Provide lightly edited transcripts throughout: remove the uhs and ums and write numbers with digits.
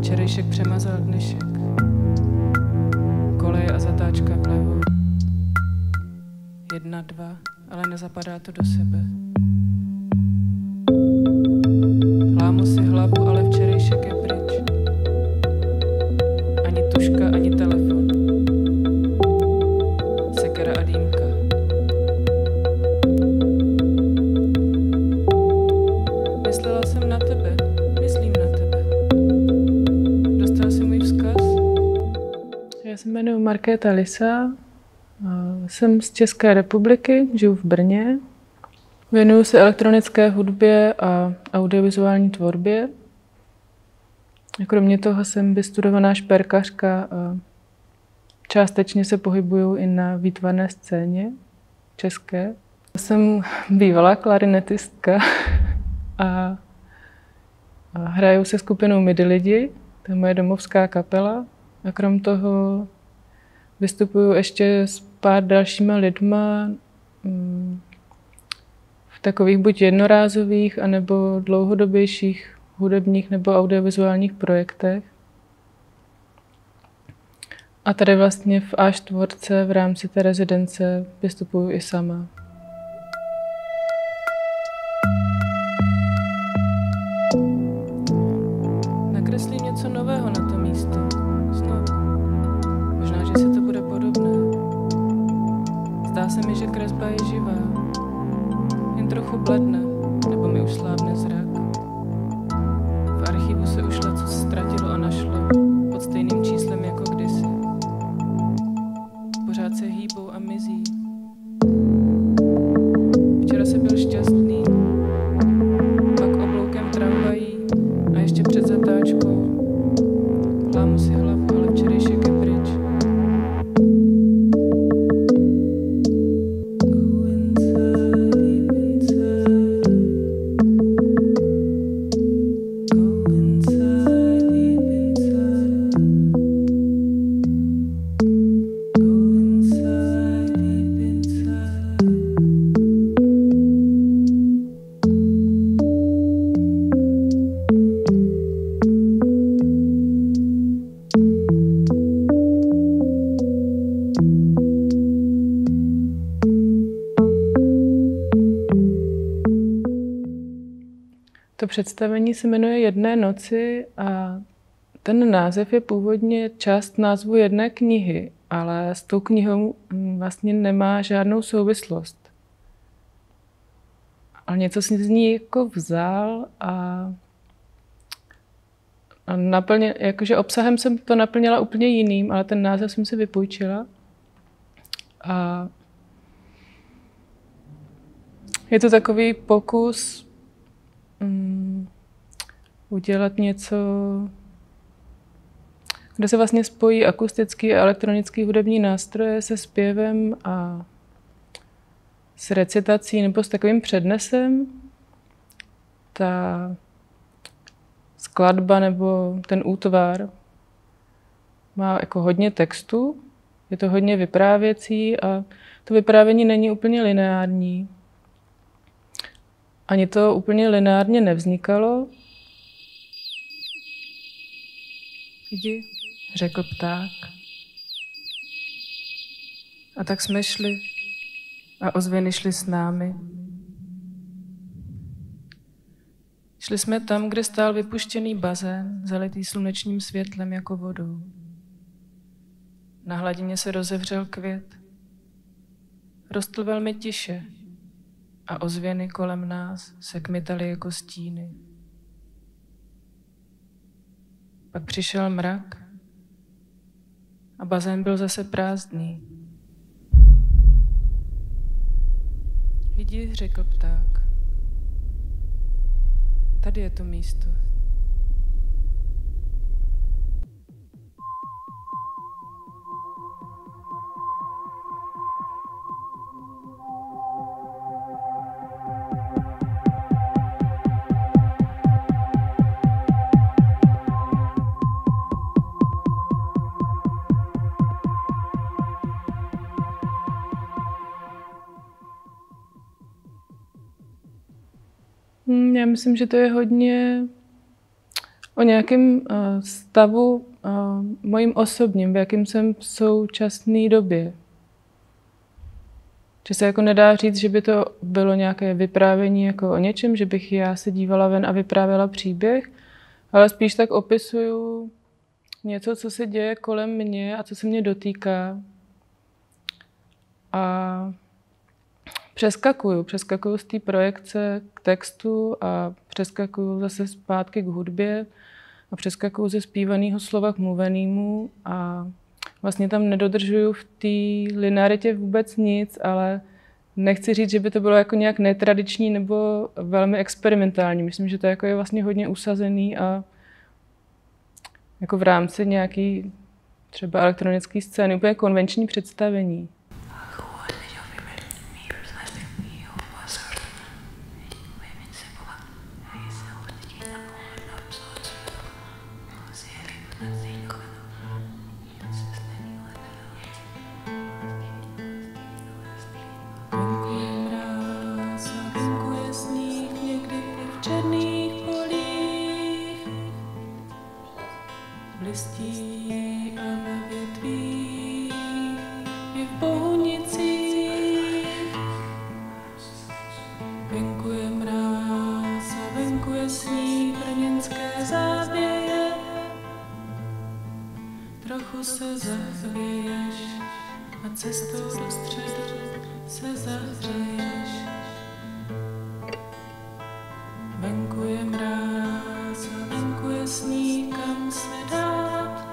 Včerejšek přemazal dnešek. Koleje a zatáčka vlevo. 1, 2, ale nezapadá to do sebe. Lámu si hlavu, ale včerejšek je pryč. Ani tužka, ani telefon. Sekera a dýmka. Myslela jsem na tebe, myslím na tebe. Dostal jsi můj vzkaz? Já se jmenuji Markéta Lisa, jsem z České republiky, žiju v Brně. Věnuju se elektronické hudbě a audiovizuální tvorbě. Kromě toho jsem vystudovaná šperkařka a částečně se pohybuju i na výtvarné scéně české. Jsem bývalá klarinetistka a hraju se skupinou MIDI lidi, to je moje domovská kapela. A krom toho vystupuju ještě s pár dalšíma lidma v takových buď jednorázových, anebo dlouhodobějších hudebních nebo audiovizuálních projektech. A tady vlastně v A4 v rámci té rezidence vystupuju i sama. Nakreslím něco nového na to místo. Znovu. Možná, že si to bude podobné. Zdá se mi, že kresba je živá. Jen trochu bledne, nebo mi už slábne zrak. V archivu se už leco ztratilo a našlo pod stejným číslem jako kdysi. Pořád se hýbou a mizí. Včera se byl šťastný, pak obloukem tramvají a ještě před zatáčkou. Lámu si hlavu, ale včerejšek je pryč. To představení se jmenuje Jedné noci a ten název je původně část názvu jedné knihy, ale s tou knihou vlastně nemá žádnou souvislost. Ale něco si z ní jako vzal a jakože obsahem jsem to naplnila úplně jiným, ale ten název jsem si vypůjčila. A je to takový pokus udělat něco, kde se vlastně spojí akustický a elektronický hudební nástroje se zpěvem a s recitací nebo s takovým přednesem. Ta skladba nebo ten útvar má jako hodně textu, je to hodně vyprávěcí a to vyprávění není úplně lineární. Ani to úplně lineárně nevznikalo. Jdi, řekl pták. A tak jsme šli a ozvěny šly s námi. Šli jsme tam, kde stál vypuštěný bazén, zalitý slunečním světlem jako vodou. Na hladině se rozevřel květ. Rostl velmi tiše a ozvěny kolem nás se kmitaly jako stíny. Pak přišel mrak a bazén byl zase prázdný. Jdi, řekl pták. Tady je to místo. Já myslím, že to je hodně O nějakém stavu mojím osobním, v jakém jsem v současné době. Že se jako nedá říct, že by to bylo nějaké vyprávění jako o něčem, že bych já se dívala ven a vyprávěla příběh, ale spíš tak opisuju něco, co se děje kolem mě a co se mě dotýká. A přeskakuju z té projekce k textu a přeskakuju zase zpátky k hudbě a přeskakuju ze zpívaného slova k mluvenému a vlastně tam nedodržuju v té linearitě vůbec nic, ale nechci říct, že by to bylo jako nějak netradiční nebo velmi experimentální. Myslím, že to jako je vlastně hodně usazený a jako v rámci nějaký třeba elektronické scény, úplně konvenční představení. Listí a na větvích i v bohunicích. Venku je mráz a venku je sníh, brněnské závěje. Trochu se zahřeješ a cestou do středu se zahřeješ. Venku je mráz a venku je sníh, kam se dát.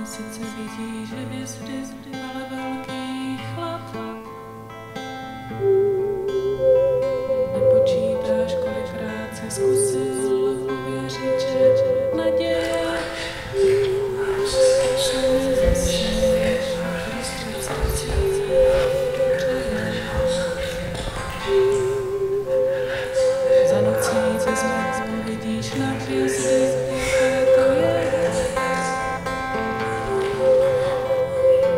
Sice vidíš hvězdy, ale velký chlad. Nepočítáš, kolikrát si zkusil uvěřit, že naděje se nezasněš, prostřed srdcí přeješ. Za nocí cestou vidíš na hvězdy, jaké to je.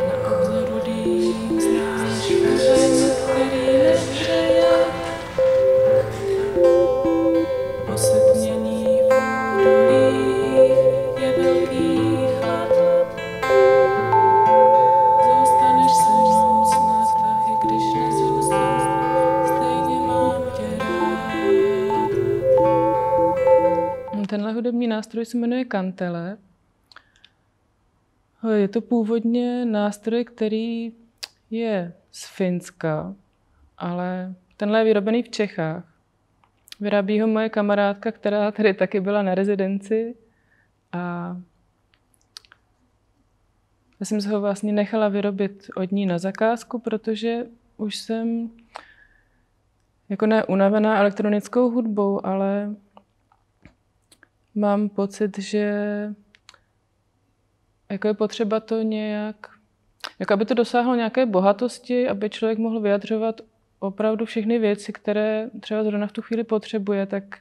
Na obzoru dým znáš oheň, který nehřeje. Osetmění v údolích je velký chlad. Zůstaneš se mnou snad, a i když nezůstaneš, stejně mám tě rád. Tenhle hudební nástroj se jmenuje kantele. Je to původně nástroj, který je z Finska, ale tenhle je vyrobený v Čechách. Vyrábí ho moje kamarádka, která tady taky byla na rezidenci a já jsem se ho vlastně nechala vyrobit od ní na zakázku, protože už jsem jako ne unavená elektronickou hudbou, ale mám pocit, že jako je potřeba to nějak, jako aby to dosáhlo nějaké bohatosti, aby člověk mohl vyjadřovat opravdu všechny věci, které třeba zrovna v tu chvíli potřebuje, tak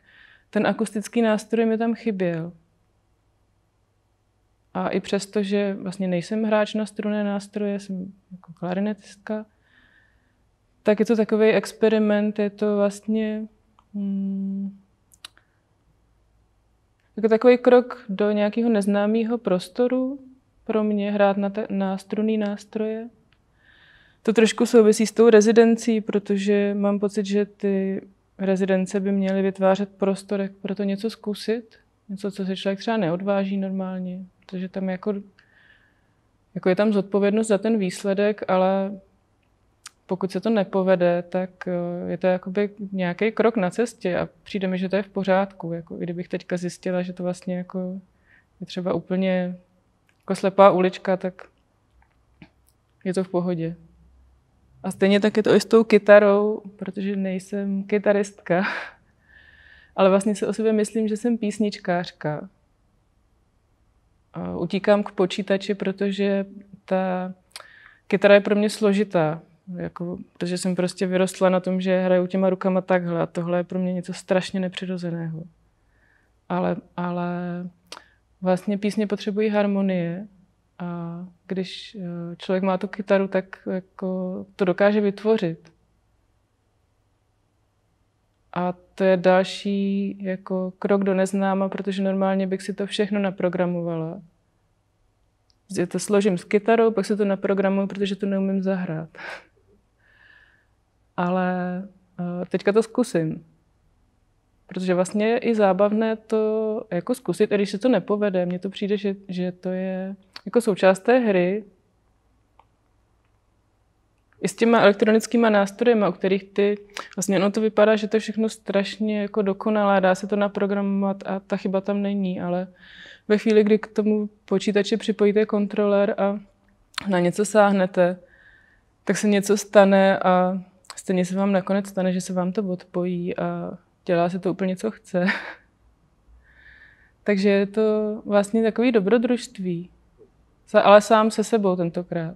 ten akustický nástroj mi tam chyběl. A i přesto, že vlastně nejsem hráč na strunné nástroje, jsem jako klarinetistka, tak je to takový experiment, je to vlastně jako takový krok do nějakého neznámého prostoru pro mě hrát na strunné nástroje. To trošku souvisí s tou rezidencí, protože mám pocit, že ty rezidence by měly vytvářet prostor pro to něco zkusit. Něco, co se člověk třeba neodváží normálně. Protože tam jako je tam zodpovědnost za ten výsledek, ale pokud se to nepovede, tak je to jakoby nějaký krok na cestě a přijde mi, že to je v pořádku. Jako, i kdybych teďka zjistila, že to vlastně jako je třeba úplně jako slepá ulička, tak je to v pohodě. A stejně tak je to i s tou kytarou, protože nejsem kytaristka. Ale vlastně si o sobě myslím, že jsem písničkářka. A utíkám k počítači, protože ta kytara je pro mě složitá. Jako, protože jsem prostě vyrostla na tom, že hraju těma rukama takhle a tohle je pro mě něco strašně nepřirozeného. Ale vlastně písně potřebují harmonie a když člověk má tu kytaru, tak jako to dokáže vytvořit. A to je další jako krok do neznáma, protože normálně bych si to všechno naprogramovala. Já to složím s kytarou, pak si to naprogramuju, protože to neumím zahrát. Ale teďka to zkusím. Protože vlastně je i zábavné to jako zkusit, a když se to nepovede, mně to přijde, že to je jako součást té hry. I s těma elektronickými nástroji, o kterých vlastně ono to vypadá, že to je všechno strašně jako dokonalé, dá se to naprogramovat a ta chyba tam není, ale ve chvíli, kdy k tomu počítači připojíte kontroler a na něco sáhnete, tak se něco stane a stejně se vám nakonec stane, že se vám to odpojí a dělá se to úplně, co chce. Takže je to vlastně takový dobrodružství, ale sám se sebou tentokrát.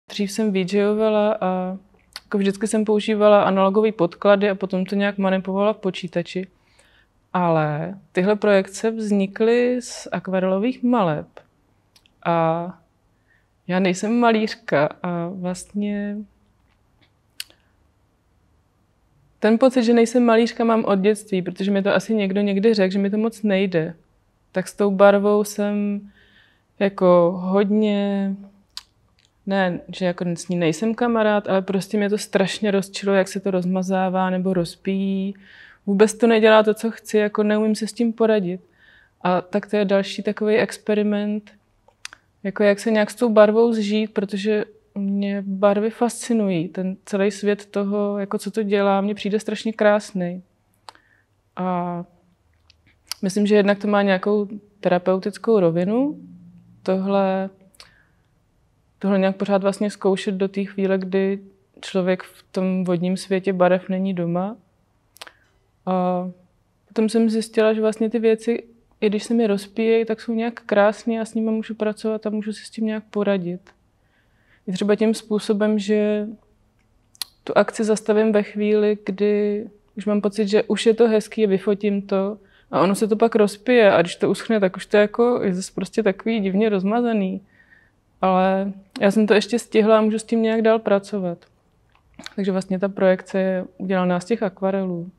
Dřív jsem VJovala a jako vždycky jsem používala analogové podklady a potom to nějak manipulovala v počítači. Ale tyhle projekce vznikly z akvarelových maleb. A já nejsem malířka a vlastně ten pocit, že nejsem malířka, mám od dětství, protože mi to asi někdo někdy řekl, že mi to moc nejde. Tak s tou barvou jsem jako hodně... Ne, že jako s ní nejsem kamarád, ale prostě mě to strašně rozčiluje, jak se to rozmazává nebo rozpíjí. Vůbec to nedělá to, co chci, jako neumím se s tím poradit. A tak to je další takový experiment, jako jak se nějak s tou barvou zžít, protože mě barvy fascinují. Ten celý svět toho, jako co to dělá, mně přijde strašně krásný. A myslím, že jednak to má nějakou terapeutickou rovinu. Tohle nějak pořád vlastně zkoušet do té chvíle, kdy člověk v tom vodním světě barev není doma. A potom jsem zjistila, že vlastně ty věci, i když se mi rozpíjejí, tak jsou nějak krásné a s nimi můžu pracovat a můžu si s tím nějak poradit. I třeba tím způsobem, že tu akci zastavím ve chvíli, kdy už mám pocit, že už je to hezký, vyfotím to a ono se to pak rozpije a když to uschne, tak už to je prostě takový divně rozmazaný. Ale já jsem to ještě stihla a můžu s tím nějak dál pracovat. Takže vlastně ta projekce je udělaná z těch akvarelů.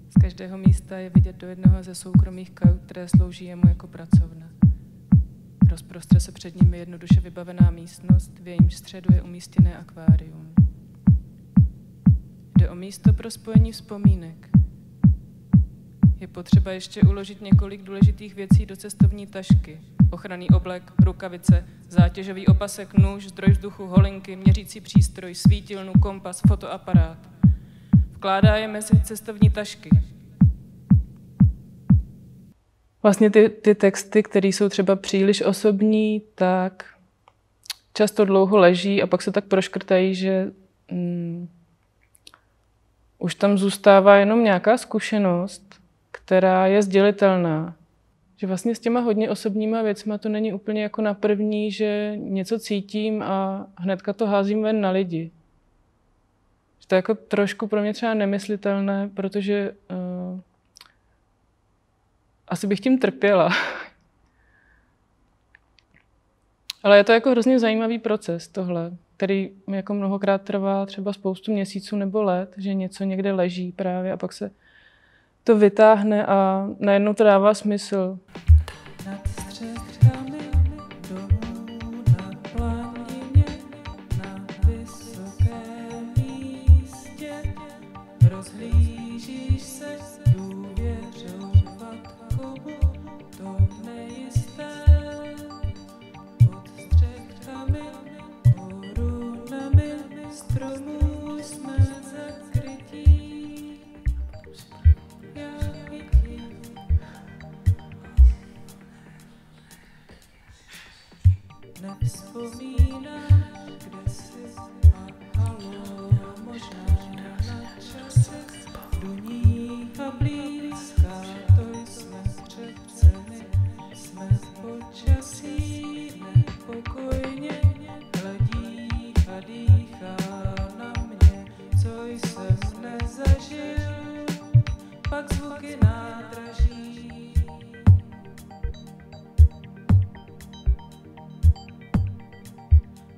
Z každého místa je vidět do jednoho ze soukromých kajut, které slouží jemu jako pracovna. Rozprostře se před nimi jednoduše vybavená místnost, v jejímž středu je umístěné akvárium. Jde o místo pro spojení vzpomínek. Je potřeba ještě uložit několik důležitých věcí do cestovní tašky. Ochranný oblek, rukavice, zátěžový opasek, nůž, zdroj vzduchu, holinky, měřící přístroj, svítilnu, kompas, fotoaparát. Vkládá je mezi cestovní tašky. Vlastně ty texty, které jsou třeba příliš osobní, tak často dlouho leží a pak se tak proškrtají, že už tam zůstává jenom nějaká zkušenost, která je sdělitelná. Že vlastně s těma hodně osobníma věcma to není úplně jako na první, že něco cítím a hnedka to házím ven na lidi. Že to je jako trošku pro mě třeba nemyslitelné, protože asi bych tím trpěla. Ale je to jako hrozně zajímavý proces tohle, který mi jako mnohokrát trvá třeba spoustu měsíců nebo let, že něco někde leží právě a pak se to vytáhne a najednou to dává smysl. Nad střechami domů na planině, na vysokém místě, rozhlížíš se důvěřovat komu to nejisté. Pod střechami, korunami stromů jsme zakrytí. Já vidím. Nevzpomínáš, kde jsi a halo, možná na čase duní a blízká, to jsme přece my, jsme v počasí nepokojně, hledí a dýchá na mě, co jsem nezažil, pak zvuky nádraží.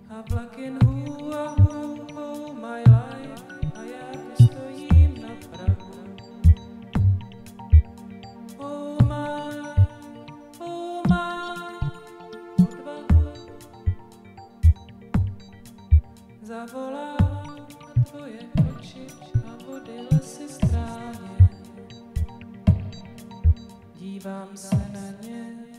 A vlak jen hů a hů, oh my life, a já tu stojím na prahu. Oh my, odvahu. Zavolá tvoje oči a vody lesy stráně. Dívám se na ně.